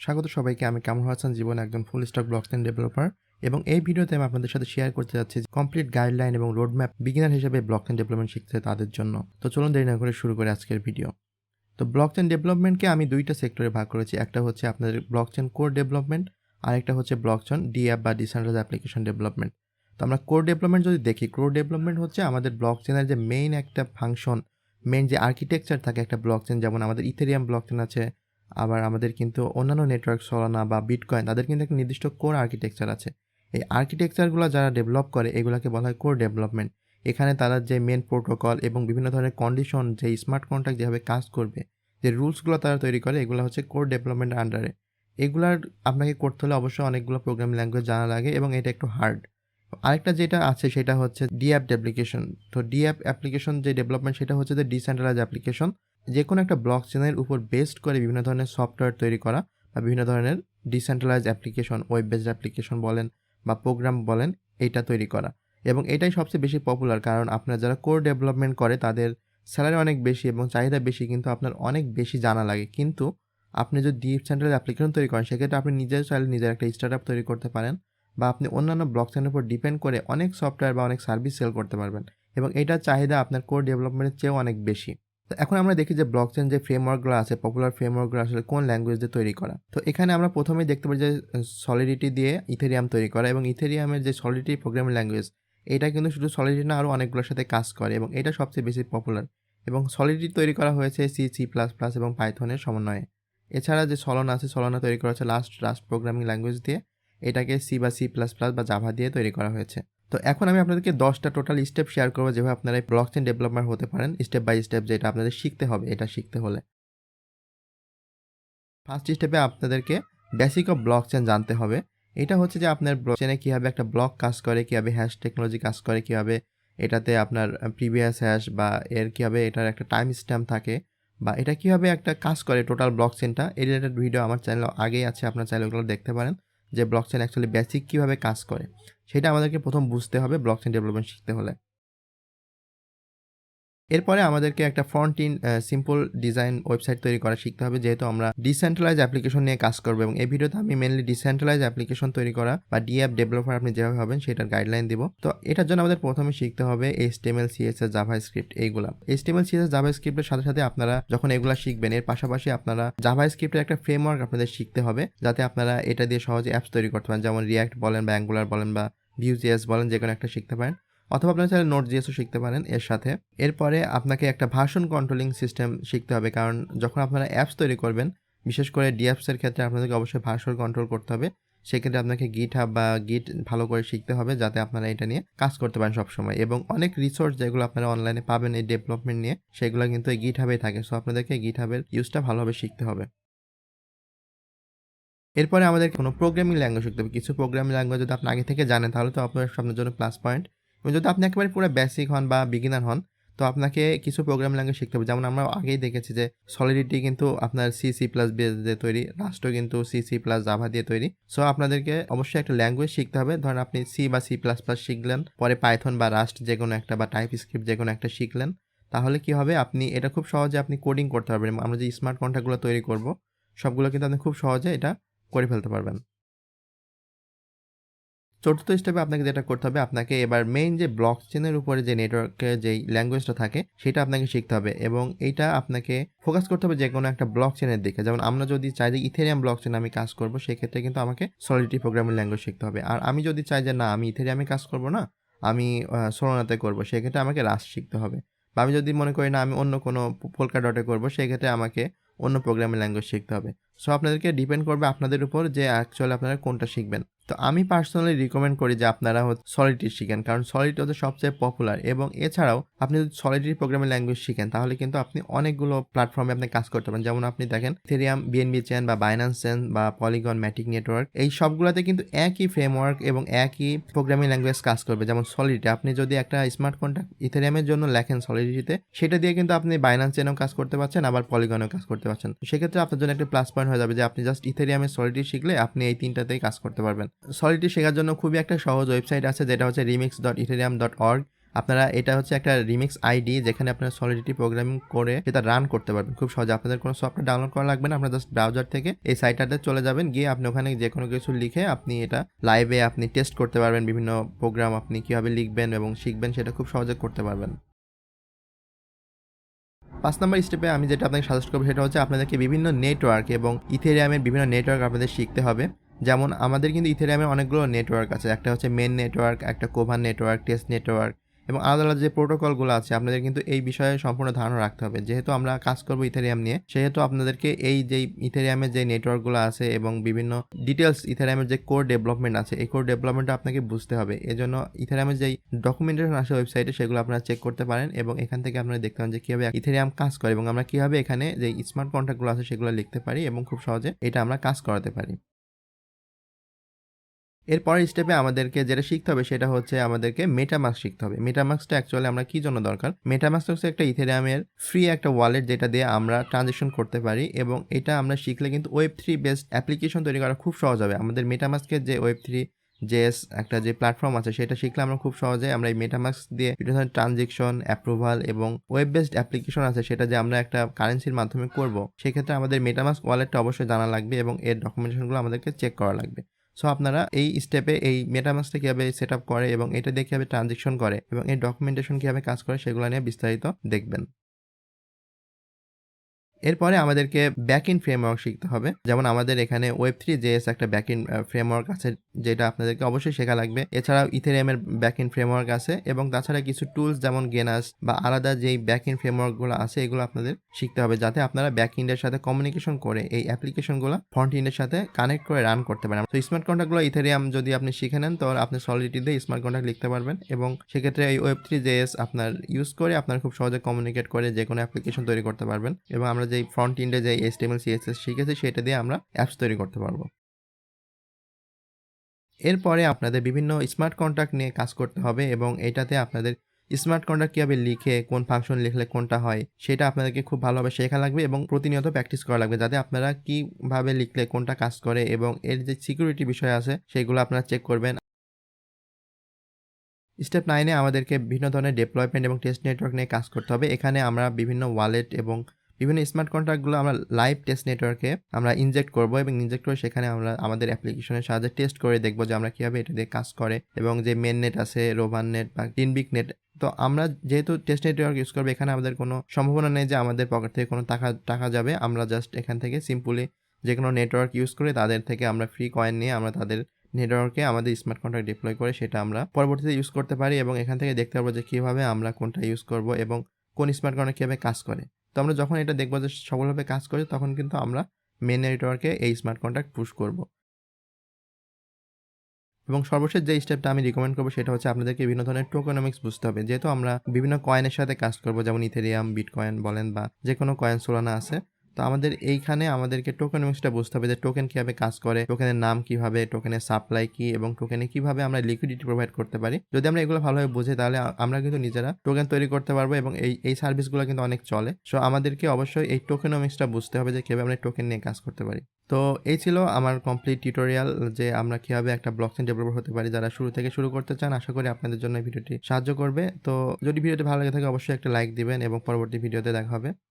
স্বাগত সবাইকে। আমি কামরুল হাসান জীবন, একজন ফুল স্ট্যাক ব্লকচেন ডেভেলপার, এবং এই ভিডিওতে আমি আপনাদের সাথে শেয়ার করতে যাচ্ছি কমপ্লিট গাইডলাইন এবং রোডম্যাপ বিগিনার হিসেবে ব্লকচেন ডেভেলপমেন্ট শিখতে তাদের জন্য। তো চলুন দেরি না করে শুরু করে আজকের ভিডিও। তো ব্লকচেন ডেভেলপমেন্টকে আমি দুইটা সেক্টরে ভাগ করেছি। একটা হচ্ছে আপনাদের ব্লকচেন কোর ডেভেলপমেন্ট, আর একটা হচ্ছে ব্লকচেন ডিঅ্যাপ বা ডিসেন্ট্রালাইজড অ্যাপ্লিকেশন ডেভেলপমেন্ট। তো আমরা কোর ডেভেলপমেন্ট যদি দেখি, কোর ডেভেলপমেন্ট হচ্ছে আমাদের ব্লকচেনের যে মেইন একটা ফাংশন, মেইন যে আর্কিটেকচার থাকে একটা ব্লকচেন, যেমন আমাদের ইথেরিয়াম ব্লকচেন আছে, আবার আমাদের কিন্তু অন্যান্য নেটওয়ার্ক সলানা বা বিটকয়েন, তাদের কিন্তু একটা নির্দিষ্ট কোর আর্কিটেকচার আছে। এই আর্কিটেকচারগুলো যারা ডেভেলপ করে এগুলোকে বলা হয় কোর ডেভেলপমেন্ট। এখানে তারা যে মেন প্রোটোকল এবং বিভিন্ন ধরনের কন্ডিশন, যে স্মার্ট কন্ট্রাক্ট যেভাবে কাজ করবে, যে রুলসগুলো তারা তৈরি করে, এগুলো হচ্ছে কোর ডেভেলপমেন্টের আন্ডারে। এগুলার আপনাকে করতে হলে অবশ্যই অনেকগুলো প্রোগ্রামিং ল্যাঙ্গুয়েজ জানা লাগে এবং এটা একটু হার্ড। আরেকটা যেটা আছে সেটা হচ্ছে ডিঅ্যাপ অ্যাপ্লিকেশন। তো ডিঅ্যাপ অ্যাপ্লিকেশন যে ডেভেলপমেন্ট, সেটা হচ্ছে যে ডিসেন্ট্রালাইজড অ্যাপ্লিকেশন। যে কোনো একটা ব্লকচেনের উপর বেসড করে বিভিন্ন ধরনের সফটওয়্যার তৈরি করা বা বিভিন্ন ধরনের decentralised application, web based application বলেন বা প্রোগ্রাম বলেন, এইটা তৈরি করা। এবং এটাই সবচেয়ে বেশি পপুলার, কারণ আপনার যারা কোর ডেভেলপমেন্ট করে তাদের স্যালারি অনেক বেশি এবং চাহিদা বেশি, কিন্তু আপনার অনেক বেশি জানা লাগে। কিন্তু আপনি যদি ডিসেন্ট্রালাইজড অ্যাপ্লিকেশন তৈরি করেন, সেক্ষেত্রে আপনি নিজের চাইলে নিজের একটা স্টার্টআপ তৈরি করতে পারেন, বা আপনি অন্যান্য ব্লকচেনের উপর ডিপেন্ড করে অনেক সফটওয়্যার বা অনেক সার্ভিস সেল করতে পারবেন, এবং এটার চাহিদা আপনার কোর ডেভেলপমেন্টের চেয়েও অনেক বেশি। তো এখন আমরা দেখি যে ব্লকচেন যে ফ্রেমওয়ার্কগুলো আছে, পপুলার ফ্রেমওয়ার্কগুলো আসলে কোন ল্যাঙ্গুয়েজ দিয়ে তৈরি করা। তো এখানে আমরা প্রথমেই দেখতে পাই যে সলিডিটি দিয়ে ইথেরিয়াম তৈরি করা, এবং ইথেরিয়ামের যে সলিডিটি প্রোগ্রামিং ল্যাঙ্গুয়েজ, এটা কিন্তু শুধু সলিডিটি না, আরও অনেকগুলোর সাথে কাজ করে, এবং এটা সবচেয়ে বেশি পপুলার। এবং সলিডিটি তৈরি করা হয়েছে সি++ এবং পাইথনের সমন্বয়ে। এছাড়া যে সলোনা আছে, সলোনা তৈরি করা হচ্ছে রাস্ট প্রোগ্রামিং ল্যাঙ্গুয়েজ দিয়ে। এটাকে সি++ বা জাভা দিয়ে তৈরি করা হয়েছে। তো এখন আমি আপনাদেরকে 10টা টোটাল স্টেপ শেয়ার করবো যেভাবে আপনারা ব্লকচেন ডেভেলপার হতে পারেন, স্টেপ বাই স্টেপ, যেটা আপনাদের শিখতে হবে এটা শিখতে হলে। ফার্স্ট স্টেপে আপনাদেরকে বেসিক অফ ব্লকচেন জানতে হবে। এটা হচ্ছে যে আপনার ব্লকচেনে কীভাবে একটা ব্লক কাজ করে, কীভাবে হ্যাশ টেকনোলজি কাজ করে, কীভাবে এটাতে আপনার প্রিভিয়াস হ্যাশ বা এর কীভাবে এটার একটা টাইম স্ট্যাম্প থাকে, বা এটা কীভাবে একটা কাজ করে টোটাল ব্লকচেনটা, এই রিলেটেড ভিডিও আমার চ্যানেলে আগেই আছে, আপনার চাইলে ওগুলো দেখতে পারেন, যে ব্লকচেন অ্যাকচুয়ালি বেসিক কীভাবে কাজ করে। সেটা আমাদেরকে প্রথম বুঝতে হবে ব্লকচেন ডেভেলপমেন্ট শিখতে হলে। এরপরে আমাদেরকে একটা front in simple design website তৈরি করা শিখতে হবে, যেহেতু আমরা ডিসেন্ট্রালাইজ অ্যাপ্লিকেশন নিয়ে কাজ করবো, এবং এই ভিডিওতে আমি মেনলি ডিসেন্ট্রালাইজ অ্যাপ্লিকেশন তৈরি করা বা ডিঅ্যাপ ডেভেলপার আপনি যেভাবে হবেন সেটার গাইডলাইন দিব। তো এটার জন্য আমাদের প্রথমে শিখতে হবে HTML, CSS, জাভাস্ক্রিপ্ট এইগুলা। HTML, CSS, জাভাস্ক্রিপ্টের সাথে সাথে আপনারা যখন এগুলা শিখবেন, এর পাশাপাশি আপনারা জাভাস্ক্রিপ্টের একটা ফ্রেমওয়ার্ক আপনাদের শিখতে হবে, যাতে আপনারা এটা দিয়ে সহজে অ্যাপস তৈরি করতে পারেন, যেমন রিয়াক্ট বলেন বা অ্যাঙ্গুলার বলেন বা Vue.js বলেন, যে কোনো একটা শিখতে পারেন, অথবা আপনারা চাইলে Node.js ও শিখতে পারেন এর সাথে। এরপরে আপনাকে একটা ভার্সন কন্ট্রোলিং সিস্টেম শিখতে হবে, কারণ যখন আপনারা অ্যাপস তৈরি করবেন, বিশেষ করে ডিঅ্যাপসের ক্ষেত্রে আপনাদেরকে অবশ্যই ভার্সন কন্ট্রোল করতে হবে। সেক্ষেত্রে আপনাকে GitHub বা গিট ভালো করে শিখতে হবে, যাতে আপনারা এটা নিয়ে কাজ করতে পারেন সবসময়। এবং অনেক রিসোর্স যেগুলো আপনারা অনলাইনে পাবেন এই ডেভেলপমেন্ট নিয়ে, সেগুলো কিন্তু এই GitHub-এই থাকে। সো আপনাদেরকে GitHub-এর ইউজটা ভালোভাবে শিখতে হবে। এরপরে আমাদের কোনো প্রোগ্রামিং ল্যাঙ্গুয়েজ শিখতে হবে। কিছু প্রোগ্রামিং ল্যাঙ্গুয়েজ যদি আপনি আগে থেকে জানেন, তাহলে তো আপনার জন্য প্লাস পয়েন্ট। এবং যদি আপনি একেবারে পুরো বেসিক হন বা বিগিনার হন, তো আপনাকে কিছু প্রোগ্রামিং ল্যাঙ্গুয়েজ শিখতে হবে। যেমন আমরা আগেই দেখেছি যে সলিডিটি কিন্তু আপনার C++ দিয়ে তৈরি, রাস্টও কিন্তু C++ জাভা দিয়ে তৈরি। সো আপনাদেরকে অবশ্যই একটা ল্যাঙ্গুয়েজ শিখতে হবে। ধরেন আপনি সি বা C++ শিখলেন, পরে পাইথন বা রাস্ট যে কোনো একটা বা টাইপস্ক্রিপ্ট যে কোনো একটা শিখলেন, তাহলে কি হবে, আপনি এটা খুব সহজে আপনি কোডিং করতে পারবেন। আমরা যে স্মার্ট কন্ট্রাক্টগুলো তৈরি করব, সবগুলো কিন্তু আপনি খুব সহজে এটা করে ফেলতে পারবেন। চতুর্থ স্টেপে আপনাকে যেটা করতে হবে, আপনাকে এবার মেইন যে ব্লকচেনের উপরে যে নেটওয়ার্কের যেই ল্যাঙ্গুয়েজটা থাকে, সেটা আপনাকে শিখতে হবে, এবং এইটা আপনাকে ফোকাস করতে হবে যে কোনো একটা ব্লকচেনের দিকে। যেমন আমরা যদি চাই যে ইথেরিয়াম ব্লকচেনে আমি কাজ করব, সেক্ষেত্রে কিন্তু আমাকে সলিডিটি প্রোগ্রামিং ল্যাঙ্গুয়েজ শিখতে হবে। আর আমি যদি চাই যে না, আমি ইথেরিয়ামে কাজ করব না, আমি সোলোনাতে করব, সেক্ষেত্রে আমাকে রাস্ট শিখতে হবে। বা আমি যদি মনে করি না, আমি অন্য কোনো পোল্কা ডটে করব, সেক্ষেত্রে আমাকে অন্য প্রোগ্রামিং ল্যাঙ্গুয়েজ শিখতে হবে। সো আপনাদেরকে ডিপেন্ড করবে আপনাদের উপর যে অ্যাকচুয়ালি আপনারা কোনটা শিখবেন। তো আমি পার্সোনালি রিকমেন্ড করি যে আপনারা সলিডিটি শিখেন, কারণ সলিডিটি হচ্ছে সবচেয়ে পপুলার। এবং এছাড়াও আপনি যদি সলিডিটি প্রোগ্রামিং ল্যাঙ্গুয়েজ শিখেন, তাহলে কিন্তু আপনি অনেকগুলো প্ল্যাটফর্মে আপনি কাজ করতে পারেন। যেমন আপনি দেখেন ইথেরিয়াম, BNB চেইন বা বাইন্যান্স চেইন বা পলিগন, ম্যাটিক নেটওয়ার্ক, এই সবগুলোতে কিন্তু একই ফ্রেমওয়ার্ক এবং একই প্রোগ্রামিং ল্যাঙ্গুয়েজ কাজ করবে। যেমন সলিডিটি, আপনি যদি একটা স্মার্ট কন্ট্রাক্ট ইথেরিয়ামের জন্য লেখেন সলিডিটিতে, সেটা দিয়ে কিন্তু আপনি বাইন্যান্স চেইনেও কাজ করতে পারছেন, আবার পলিগনেও কাজ করতে পারছেন। সেক্ষেত্রে আপনার জন্য একটা প্লাস পয়েন্ট হয়ে যাবে যে আপনি জাস্ট ইথেরিয়ামের সলিডিটি শিখলে আপনি এই তিনটাতেই কাজ করতে পারবেন। সলিডিটি শেখার জন্য খুবই একটা সহজ ওয়েবসাইট আছে, যেটা হচ্ছে remix.ethereum.org। আপনারা এটা হচ্ছে একটা রিমিক্স আইডি যেখানে আপনারা সলিডিটি প্রোগ্রামিং করে সেটা রান করতে পারবেন খুব সহজে। আপনাদের কোনো সফটওয়্যার ডাউনলোড করা লাগবে না, আপনারা জাস্ট ব্রাউজার থেকে এই সাইটটাতে চলে যাবেন, গিয়ে আপনি ওখানে যে কোনো কিছু লিখে আপনি এটা লাইভে আপনি টেস্ট করতে পারবেন। বিভিন্ন প্রোগ্রাম আপনি কীভাবে লিখবেন এবং শিখবেন সেটা খুব সহজে করতে পারবেন। 5 নাম্বার স্টেপে আমি যেটা আপনাকে সাজেস্ট করবো সেটা হচ্ছে আপনাদেরকে বিভিন্ন নেটওয়ার্ক এবং ইথেরিয়ামের বিভিন্ন নেটওয়ার্ক আপনাদের শিখতে হবে। যেমন আমাদের কিন্তু ইথেরিয়ামের অনেকগুলো নেটওয়ার্ক আছে। একটা হচ্ছে মেন নেটওয়ার্ক, একটা কোভান নেটওয়ার্ক, টেস্ট নেটওয়ার্ক এবং আলাদা আলাদা যে প্রোটোকলগুলো আছে আপনাদের কিন্তু এই বিষয়ে সম্পূর্ণ ধারণা রাখতে হবে। যেহেতু আমরা কাজ করবো ইথেরিয়াম নিয়ে, সেহেতু আপনাদেরকে এই যেই ইথেরিয়ামের যে নেটওয়ার্কগুলো আছে এবং বিভিন্ন ডিটেলস ইথেরিয়ামের যে কোর ডেভেলপমেন্ট আছে এই কোর ডেভেলপমেন্টটা আপনাকে বুঝতে হবে। এজন্য ইথেরিয়ামের যেই ডকুমেন্টেশন আসে ওয়েবসাইটে সেগুলো আপনারা চেক করতে পারেন এবং এখান থেকে আপনারা দেখতে পান যে কীভাবে ইথেরিয়াম কাজ করে এবং আমরা কীভাবে এখানে যে স্মার্ট কন্ট্রাক্টগুলো আছে সেগুলো লিখতে পারি এবং খুব সহজে এটা আমরা কাজ করাতে পারি। এরপরের স্টেপে আমাদেরকে যেটা শিখতে হবে সেটা হচ্ছে আমাদেরকে মেটামাস্ক শিখতে হবে। মেটামাস্কটা অ্যাকচুয়ালি আমরা কি জন্য দরকার? মেটামাস্ক হচ্ছে একটা ইথেরিয়ামের ফ্রি একটা ওয়ালেট যেটা দিয়ে আমরা ট্রানজ্যাকশন করতে পারি এবং এটা আমরা শিখলে কিন্তু Web3 বেসড অ্যাপ্লিকেশন তৈরি করা খুব সহজ হবে। আমাদের মেটামাস্কের যে Web3 JS একটা যে প্ল্যাটফর্ম আছে সেটা শিখলে আমরা খুব সহজে আমরা এই মেটামাস্ক দিয়ে বিভিন্ন ধরনের ট্রানজ্যাকশন, অ্যাপ্রুভাল এবং ওয়েব বেসড অ্যাপ্লিকেশন আছে সেটা যে আমরা একটা কারেন্সির মাধ্যমে করব, সেক্ষেত্রে আমাদের মেটামাস্ক ওয়ালেটটা অবশ্যই জানা লাগবে এবং এর ডকুমেন্টেশনগুলো আমাদেরকে চেক করা লাগবে। সো আপনারা এই স্টেপে এই মেটামাস্কটা কীভাবে সেট আপ করে এবং এটা দিয়ে কীভাবে ট্রানজ্যাকশন করে এবং এর ডকুমেন্টেশন কীভাবে কাজ করে সেগুলো নিয়ে বিস্তারিত দেখবেন। এরপরে আমাদেরকে ব্যাকএন্ড ফ্রেমওয়ার্ক শিখতে হবে। যেমন আমাদের এখানে Web3 JS একটা ব্যাকএন্ড ফ্রেমওয়ার্ক আছে যেটা আপনাদেরকে অবশ্যই শেখা লাগবে। এছাড়াও ইথেরিয়ামের ব্যাকএন্ড ফ্রেমওয়ার্ক আছে এবং তাছাড়া কিছু টুলস যেমন গেনাস বা আলাদা যেই ব্যাকএন্ড ফ্রেমওয়ার্কগুলো আছে এগুলো আপনাদের শিখতে হবে যাতে আপনারা ব্যাকএন্ডের সাথে কমিউনিকেশন করে এই অ্যাপ্লিকেশনগুলো ফ্রন্ট এন্ডের সাথে কানেক্ট করে রান করতে পারেন। তো স্মার্ট কন্ট্রাক্টগুলো ইথেরিয়াম যদি আপনি শিখে নেন তাহলে আপনি সলিডিটি দিয়ে স্মার্ট কন্ট্রাক্ট লিখতে পারবেন এবং সেক্ষেত্রে এই Web3 JS আপনার ইউজ করে আপনার খুব সহজে কমিউনিকেট করে যে কোনো অ্যাপ্লিকেশন তৈরি করতে পারবেন এবং আমরা যেই ফ্রন্ট এন্ডে যে HTML CSS শিখেছি সেটা দিয়ে আমরা অ্যাপস তৈরি করতে পারবো। এরপরে আপনাদের বিভিন্ন স্মার্ট কন্ট্রাক্ট নিয়ে কাজ করতে হবে এবং এটাতে আপনাদের স্মার্ট কন্ট্রাক্ট কীভাবে লিখে কোন ফাংশন লিখলে কোনটা হয় সেটা আপনাদেরকে খুব ভালোভাবে শেখা লাগবে এবং প্রতিনিয়ত প্র্যাকটিস করা লাগবে যাতে আপনারা কীভাবে লিখলে কোনটা কাজ করে এবং এর যে সিকিউরিটি বিষয় আছে সেগুলো আপনারা চেক করবেন। স্টেপ 9 এ আমাদেরকে বিভিন্ন ধরনের ডেপ্লয়মেন্ট এবং টেস্ট নেটওয়ার্ক নিয়ে কাজ করতে হবে। এখানে আমরা বিভিন্ন ওয়ালেট এবং বিভিন্ন স্মার্ট কন্ট্রাক্টগুলো আমরা লাইভ টেস্ট নেটওয়ার্কে আমরা ইনজেক্ট করব এবং ইনজেক্ট করে সেখানে আমরা আমাদের অ্যাপ্লিকেশনের সাহায্যে টেস্ট করে দেখব যে আমরা কীভাবে এটা দিয়ে কাজ করে এবং যে মেন নেট আছে, রোভান নেট বা টিনবিক নেট, তো আমরা যেহেতু টেস্ট নেটওয়ার্ক ইউজ করবো এখানে আমাদের কোনো সম্ভাবনা নেই যে আমাদের পকেট থেকে কোনো টাকা যাবে। আমরা জাস্ট এখান থেকে সিম্পলি যে কোনো নেটওয়ার্ক ইউজ করে তাদের থেকে আমরা ফ্রি কয়েন নিয়ে আমরা তাদের নেটওয়ার্কে আমাদের স্মার্ট কন্ট্রাক্ট ডিপ্লয় করে সেটা আমরা পরবর্তীতে ইউজ করতে পারি এবং এখান থেকে দেখতে পারবো যে কীভাবে আমরা কোনটা ইউজ করব এবং কোন স্মার্ট কন্ট্রাক্ট কীভাবে কাজ করে। তো আমরা যখন এটা দেখবো যে সফলভাবে কাজ করে তখন কিন্তু আমরা মেন নেটওয়ার্কে এই স্মার্ট কন্ট্রাক্ট পুশ করব। এবং সর্বশেষ যে স্টেপটা আমি রিকমেন্ড করবো সেটা হচ্ছে আপনাদেরকে বিভিন্ন ধরনের টোকেনমিক্স বুঝতে হবে। যেহেতু আমরা বিভিন্ন কয়েনের সাথে কাজ করবো যেমন ইথেরিয়াম, বিটকয়েন বলেন বা যে কোনো কয়েন সোলানা আছে, তো আমাদের এইখানে আমাদেরকে টোকেনমিক্সটা বুঝতে হবে যে টোকেন কীভাবে কাজ করে, টোকেনের নাম কীভাবে, টোকেনের সাপ্লাই কী এবং টোকেনে কীভাবে আমরা লিকুইডিটি প্রোভাইড করতে পারি। যদি আমরা এগুলো ভালোভাবে বুঝি তাহলে আমরা কিন্তু নিজেরা টোকেন তৈরি করতে পারবো এবং এই সার্ভিসগুলো কিন্তু অনেক চলে। সো আমাদেরকে অবশ্যই এই টোকেনমিক্সটা বুঝতে হবে যে কীভাবে আমরা টোকেন নিয়ে কাজ করতে পারি। তো এই ছিল আমার কমপ্লিট টিউটোরিয়াল যে আমরা কীভাবে একটা ব্লকচেন ডেভেলপার হতে পারি। যারা শুরু থেকে শুরু করতে চান আশা করি আপনাদের জন্য এই ভিডিওটি সাহায্য করবে। তো যদি ভিডিওটি ভালো লেগে থাকে অবশ্যই একটা লাইক দিবেন এবং পরবর্তী ভিডিওতে দেখা হবে।